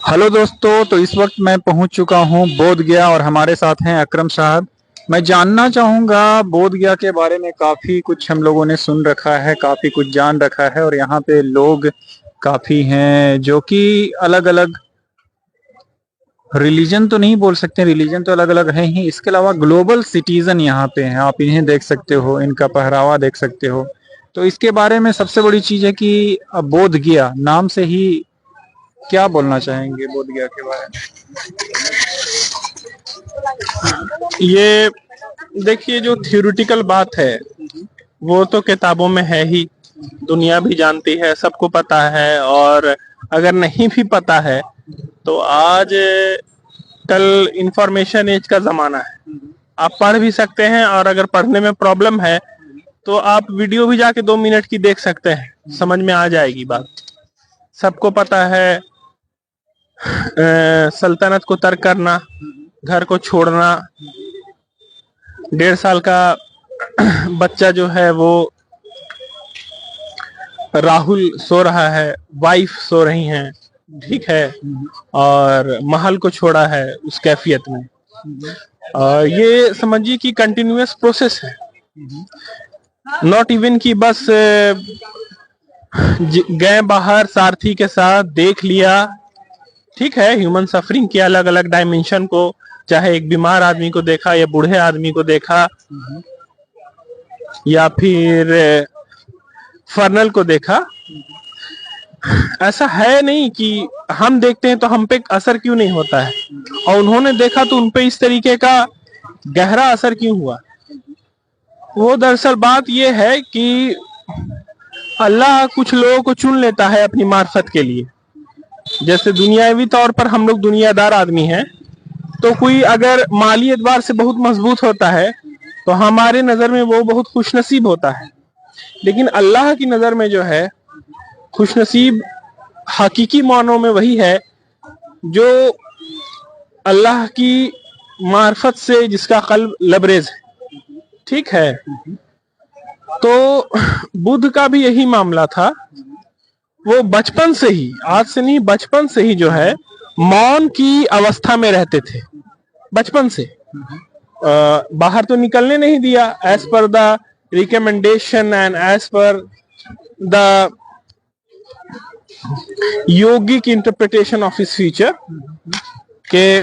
Hello दोस्तों, तो इस वक्त मैं पहुंच चुका हूं बोध गया और हमारे साथ हैं अकरम साहब। मैं जानना चाहूंगा बोध गया के बारे में। काफी कुछ हम लोगों ने सुन रखा है, काफी कुछ जान रखा है और यहाँ पे लोग काफी हैं जो कि अलग अलग रिलीजन तो नहीं बोल सकते, रिलीजन तो अलग अलग है ही, इसके अलावा ग्लोबल सिटीजन यहाँ पे हैं। आप इन्हें देख सकते हो, इनका पहरावा देख सकते हो। तो इसके बारे में सबसे बड़ी चीज है कि बोध गया नाम से ही क्या बोलना चाहेंगे बोध गया के बारे में। ये देखिए, जो थ्योरेटिकल बात है वो तो किताबों में है ही, दुनिया भी जानती है, सबको पता है। और अगर नहीं भी पता है तो आज कल इंफॉर्मेशन एज का जमाना है, आप पढ़ भी सकते हैं। और अगर पढ़ने में प्रॉब्लम है तो आप वीडियो भी जाके 2 मिनट की देख सकते हैं, समझ में आ जाएगी बात। सबको पता है सल्तनत को तर्क करना, घर को छोड़ना, 1.5 साल का बच्चा जो है वो राहुल सो रहा है, वाइफ सो रही हैं, ठीक है, और महल को छोड़ा है उस कैफियत में। ये समझिए कि कंटिन्यूअस प्रोसेस है, नॉट इवन कि बस गए बाहर सारथी के साथ देख लिया। ठीक है, ह्यूमन सफरिंग के अलग अलग डायमेंशन को, चाहे एक बीमार आदमी को देखा या बूढ़े आदमी को देखा या फिर फर्नल को देखा, ऐसा है नहीं कि हम देखते हैं तो हम पे असर क्यों नहीं होता है, और उन्होंने देखा तो उनपे इस तरीके का गहरा असर क्यों हुआ। वो दरअसल बात यह है कि अल्लाह कुछ लोगों को चुन लेता है अपनी मार्फत के लिए। जैसे दुनियावी तौर पर हम लोग दुनियादार आदमी हैं, तो कोई अगर माली एतबार से बहुत मजबूत होता है तो हमारे नजर में वो बहुत खुशनसीब होता है। लेकिन अल्लाह की नजर में जो है खुशनसीब हकीकी मानों में वही है जो अल्लाह की मार्फत से जिसका कल्ब लबरेज है। ठीक है, तो बुद्ध का भी यही मामला था। वो बचपन से ही, आज से नहीं, बचपन से ही जो है मौन की अवस्था में रहते थे। बचपन से बाहर तो निकलने नहीं दिया, as per the recommendation and as per the yogic interpretation of his future, के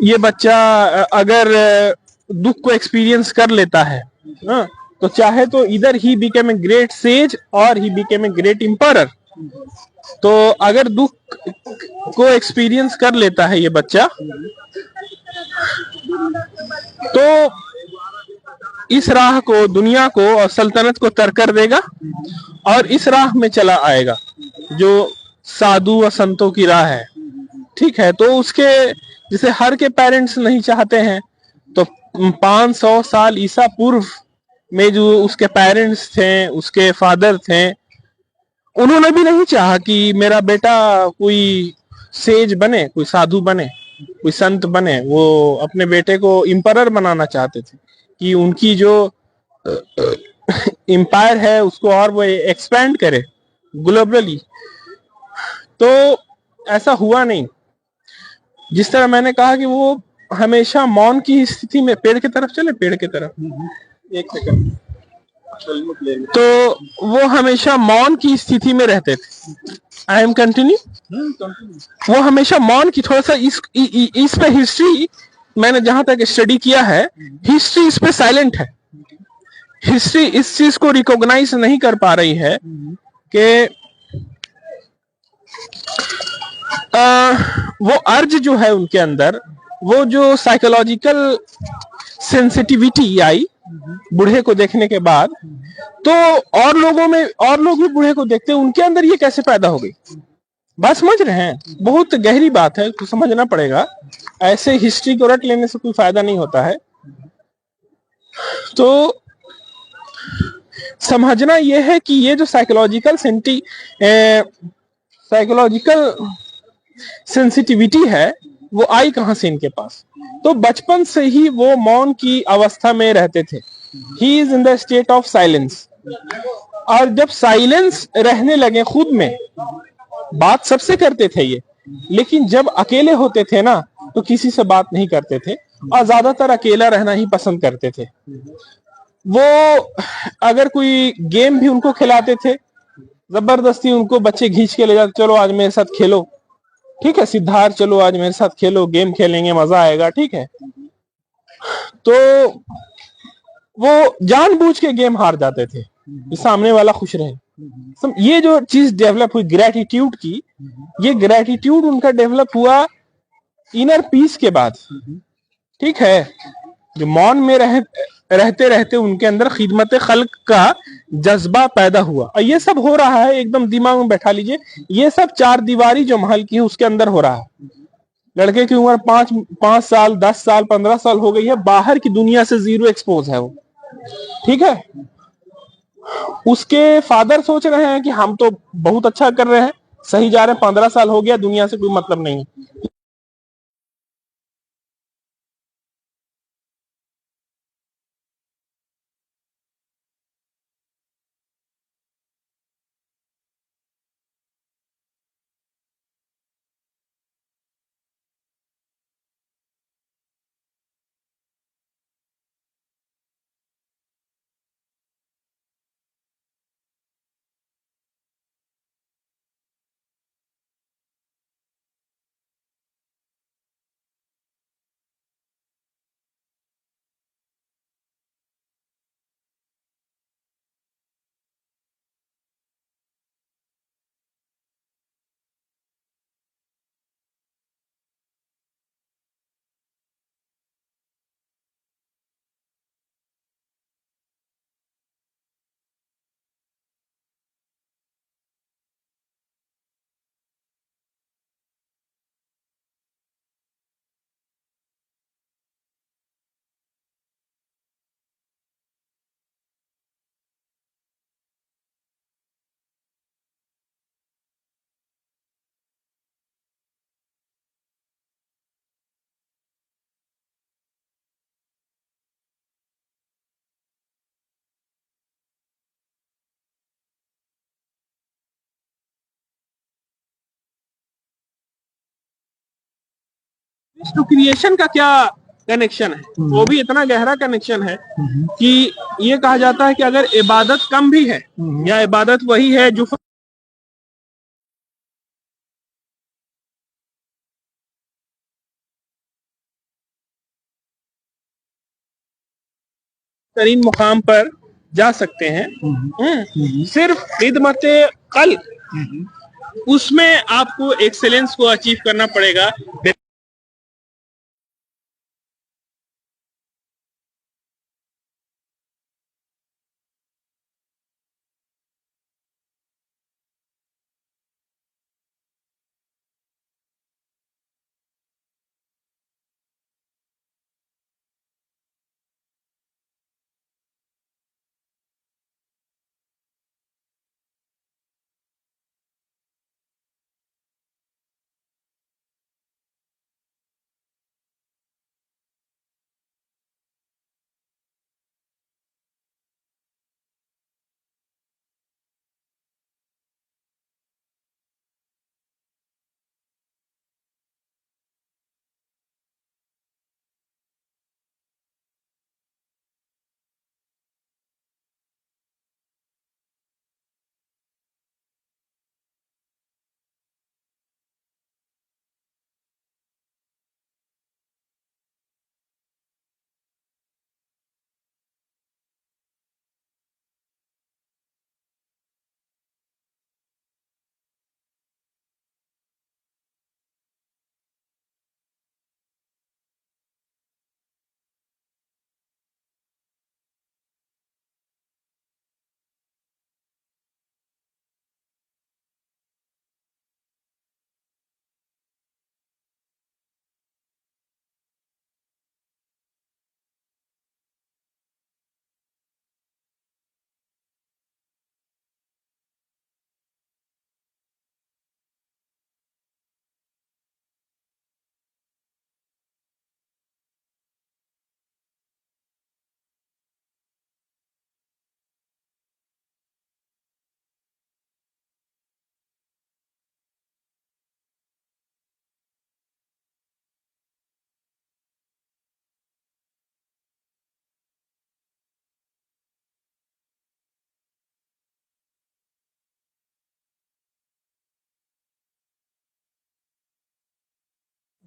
ये बच्चा अगर दुख को एक्सपीरियंस कर लेता है तो चाहे तो इधर ही बिकेम ए ग्रेट सेज और ही बिकेम ए ग्रेट एम्परर। तो अगर दुख को एक्सपीरियंस कर लेता है ये बच्चा तो इस राह को, दुनिया को और सल्तनत को तर्क कर देगा और इस राह में चला आएगा जो साधु व संतों की राह है। ठीक है, तो उसके जिसे हर के पेरेंट्स नहीं चाहते हैं, तो 500 साल ईसा पूर्व में जो उसके पेरेंट्स थे, उसके फादर थे, उन्होंने भी नहीं चाहा कि मेरा बेटा कोई सेज बने, कोई साधु बने, कोई संत बने। वो अपने बेटे को एम्परर बनाना चाहते थे कि उनकी जो एम्पायर है उसको और वो एक्सपेंड करे ग्लोबली। तो ऐसा हुआ नहीं। जिस तरह मैंने कहा कि वो हमेशा मौन की स्थिति में, पेड़ की तरफ चले, पेड़ की तरफ एक सेकंड, तो वो हमेशा मौन की स्थिति में रहते थे। I am continue. वो हमेशा मौन की, थोड़ा सा इस पे हिस्ट्री मैंने जहां तक स्टडी किया है, हिस्ट्री इस पे साइलेंट है। हिस्ट्री इस चीज को रिकॉग्नाइज नहीं कर पा रही है कि वो अर्ज जो है उनके अंदर, वो जो साइकोलॉजिकल सेंसिटिविटी आई बूढ़े को देखने के बाद, तो और लोगों में, और लोग भी बूढ़े को देखते हैं, उनके अंदर ये कैसे पैदा हो गई। बात समझ रहे हैं? बहुत गहरी बात है, तो समझना पड़ेगा। ऐसे हिस्ट्री को रट लेने से कोई फायदा नहीं होता है। तो समझना यह है कि ये जो साइकोलॉजिकल सेंसिटिविटी है वो आई कहां से इनके पास। तो बचपन से ही वो मौन की अवस्था में रहते थे। He is in the state of silence. और जब साइलेंस रहने लगे खुद में, बात सबसे करते थे ये, लेकिन जब अकेले होते थे ना तो किसी से बात नहीं करते थे और ज्यादातर अकेला रहना ही पसंद करते थे। वो अगर कोई गेम भी उनको खिलाते थे, जबरदस्ती उनको बच्चे खींच के ले जाते, चलो आज मेरे साथ खेलो, ठीक है सिद्धार्थ, चलो आज मेरे साथ खेलो, गेम खेलेंगे, मजा आएगा, ठीक है। तो वो जानबूझ के गेम हार जाते थे कि सामने वाला खुश रहे। ये जो चीज डेवलप हुई ग्रेटिट्यूड की, ये ग्रेटिट्यूड उनका डेवलप हुआ इनर पीस के बाद, ठीक है। जो मौन में रहते रहते उनके अंदर खिदमत खल्क का जज्बा पैदा हुआ, और ये सब हो रहा है, एकदम दिमाग में बैठा लीजिए, ये सब चार दीवारी जो महल की है उसके अंदर हो रहा है। लड़के की उम्र 5 साल 10 साल 15 साल हो गई है, बाहर की दुनिया से जीरो एक्सपोज है वो, ठीक है। उसके फादर सोच रहे हैं कि हम तो बहुत अच्छा कर रहे हैं, सही जा रहे हैं, 15 साल हो गया, दुनिया से कोई मतलब नहीं। टू क्रिएशन का क्या कनेक्शन है, वो भी इतना गहरा कनेक्शन है कि ये कहा जाता है कि अगर इबादत कम भी है या इबादत वही है जो तरीन मुकाम पर जा सकते हैं, सिर्फ खिदमत कल, उसमें आपको एक्सेलेंस को अचीव करना पड़ेगा।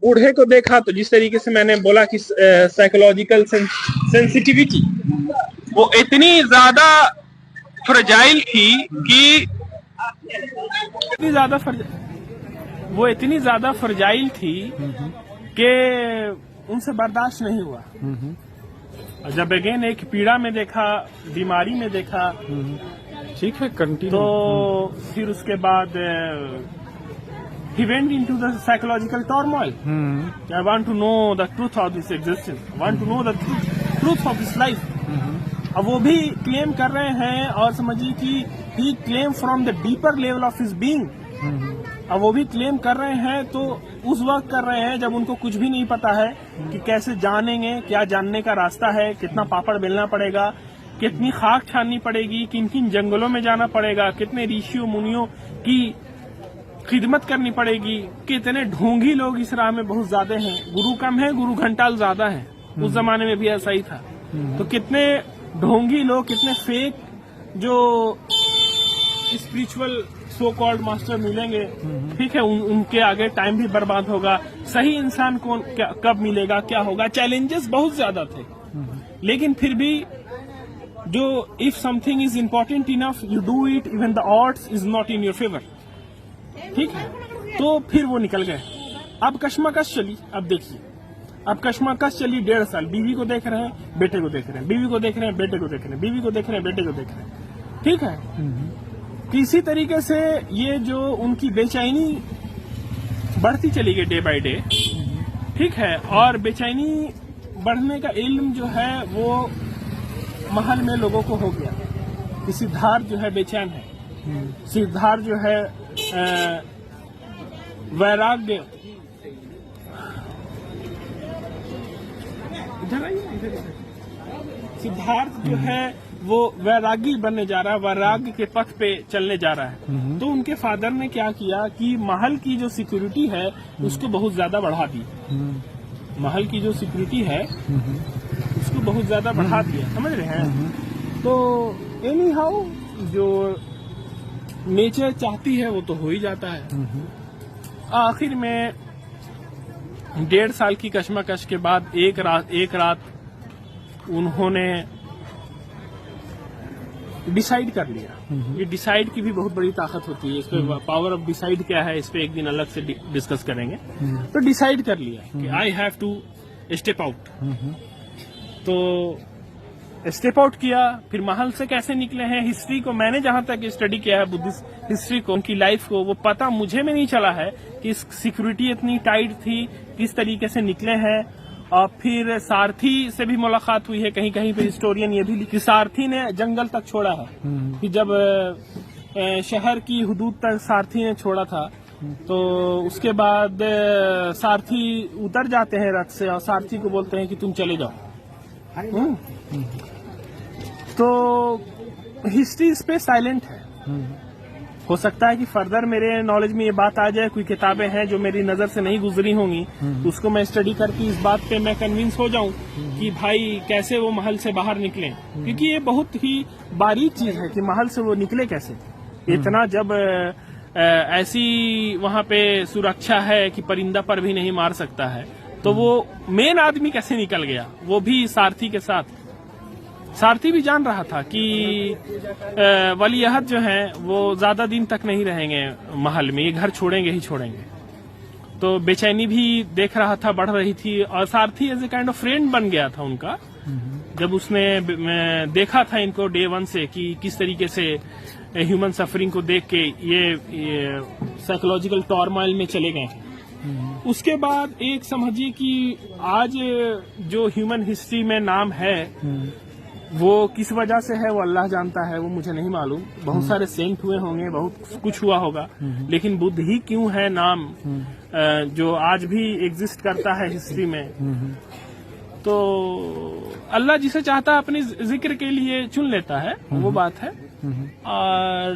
बूढ़े को देखा तो जिस तरीके से मैंने बोला कि साइकोलॉजिकल सेंसिटिविटी वो इतनी ज्यादा फ्रजाइल थी कि वो इतनी ज्यादा फ्रजाइल थी कि उनसे बर्दाश्त नहीं हुआ। और जब अगेन एक पीड़ा में देखा, बीमारी में देखा, ठीक है, कंटिन्यू। तो फिर उसके बाद he went into the psychological turmoil. I want to know the truth of this existence. I want to know the truth of this life. अब वो भी क्लेम कर रहे हैं और समझिए कि he claim from the deeper level of his being. अब वो भी क्लेम कर रहे हैं तो उस वक्त कर रहे हैं जब उनको कुछ भी नहीं पता है कि कैसे जानेंगे, क्या जानने का रास्ता है, कितना पापड़ बेलना पड़ेगा, कितनी खाक छाननी पड़ेगी, किन किन जंगलों में जाना पड़ेगा, कितने ऋषियों मुनियों की खिदमत करनी पड़ेगी, कितने ढोंगी लोग इस राह में बहुत ज्यादा हैं। गुरु कम है, गुरु घंटाल ज्यादा है। उस जमाने में भी ऐसा ही था। तो कितने ढोंगी लोग, कितने फेक जो स्पिरिचुअल सो कॉल्ड मास्टर मिलेंगे, ठीक है, उनके आगे टाइम भी बर्बाद होगा। सही इंसान कौन कब मिलेगा, क्या होगा, चैलेंजेस बहुत ज्यादा थे। लेकिन फिर भी जो if something is important enough you do it even the odds is not in your favour, ठीक है। तो फिर वो निकल गए। अब कश्मकश चली। अब देखिए, अब कश्मकश चली 1.5 साल। बीवी को देख रहे हैं, बेटे को देख रहे हैं, बीवी को देख रहे हैं, बेटे को देख रहे हैं, बीवी को देख रहे हैं, बेटे को देख रहे हैं, ठीक है। किसी तरीके से ये जो उनकी बेचैनी बढ़ती चली गई डे बाय डे, ठीक है। और बेचैनी बढ़ने का इल्म जो है वो महल में लोगों को हो गया कि सिद्धार्थ जो है बेचैन है। सिद्धार्थ जो है वैराग्य, सिद्धार्थ जो है वो वैरागी बनने जा रहा है, वैराग्य के पथ पे चलने जा रहा है। तो उनके फादर ने क्या किया कि महल की जो सिक्योरिटी है उसको बहुत ज्यादा बढ़ा दी। महल की जो सिक्योरिटी है उसको बहुत ज्यादा बढ़ा दिया, समझ रहे हैं। तो एनी हाउ जो नेचर चाहती है वो तो हो ही जाता है। आखिर में 1.5 साल की कश्मकश के बाद एक रात उन्होंने डिसाइड कर लिया। ये डिसाइड की भी बहुत बड़ी ताकत होती है। इस पे पावर ऑफ डिसाइड क्या है, इस पे एक दिन अलग से डिस्कस करेंगे। तो डिसाइड कर लिया कि I have to step out. तो स्टेप आउट किया। फिर महल से कैसे निकले हैं, हिस्ट्री को मैंने जहां तक स्टडी किया है, बुद्धिस्ट हिस्ट्री को, उनकी लाइफ को, वो पता मुझे में नहीं चला है कि सिक्योरिटी इतनी टाइट थी, किस तरीके से निकले हैं। और फिर सारथी से भी मुलाकात हुई है। कहीं कहीं पे हिस्टोरियन ये भी लिखी सारथी ने जंगल तक छोड़ा है कि जब शहर की हुदूद तक सारथी ने छोड़ा था, तो उसके बाद सारथी उतर जाते हैं रथ से और सारथी को बोलते हैं कि तुम चले जाओ। तो हिस्ट्री इस पे साइलेंट है। हो सकता है कि फर्दर मेरे नॉलेज में ये बात आ जाए, कोई किताबें हैं जो मेरी नजर से नहीं गुजरी होंगी, उसको मैं स्टडी करके इस बात पे मैं कन्विंस हो जाऊं कि भाई कैसे वो महल से बाहर निकले। क्योंकि ये बहुत ही बारीक चीज है कि महल से वो निकले कैसे। इतना जब ऐसी वहां पे सुरक्षा है कि परिंदा पर भी नहीं मार सकता है, तो वो मेन आदमी कैसे निकल गया, वो भी सारथी के साथ। सारथी भी जान रहा था कि वलीअहद जो है वो ज्यादा दिन तक नहीं रहेंगे महल में, ये घर छोड़ेंगे ही छोड़ेंगे। तो बेचैनी भी देख रहा था, बढ़ रही थी। और सारथी as a kind of friend बन गया था उनका, जब उसने देखा था इनको डे 1 से कि किस तरीके से ह्यूमन सफरिंग को देख के ये साइकोलॉजिकल टॉर्मोइल में चले गए हैं। उसके बाद एक समझिए कि आज जो ह्यूमन हिस्ट्री में नाम है वो किस वजह से है वो अल्लाह जानता है, वो मुझे नहीं मालूम। बहुत सारे सेंट हुए होंगे, बहुत कुछ हुआ होगा, लेकिन बुद्ध ही क्यों है नाम जो आज भी एग्जिस्ट करता है हिस्ट्री में। तो अल्लाह जिसे चाहता है अपने जिक्र के लिए चुन लेता है, वो बात है। और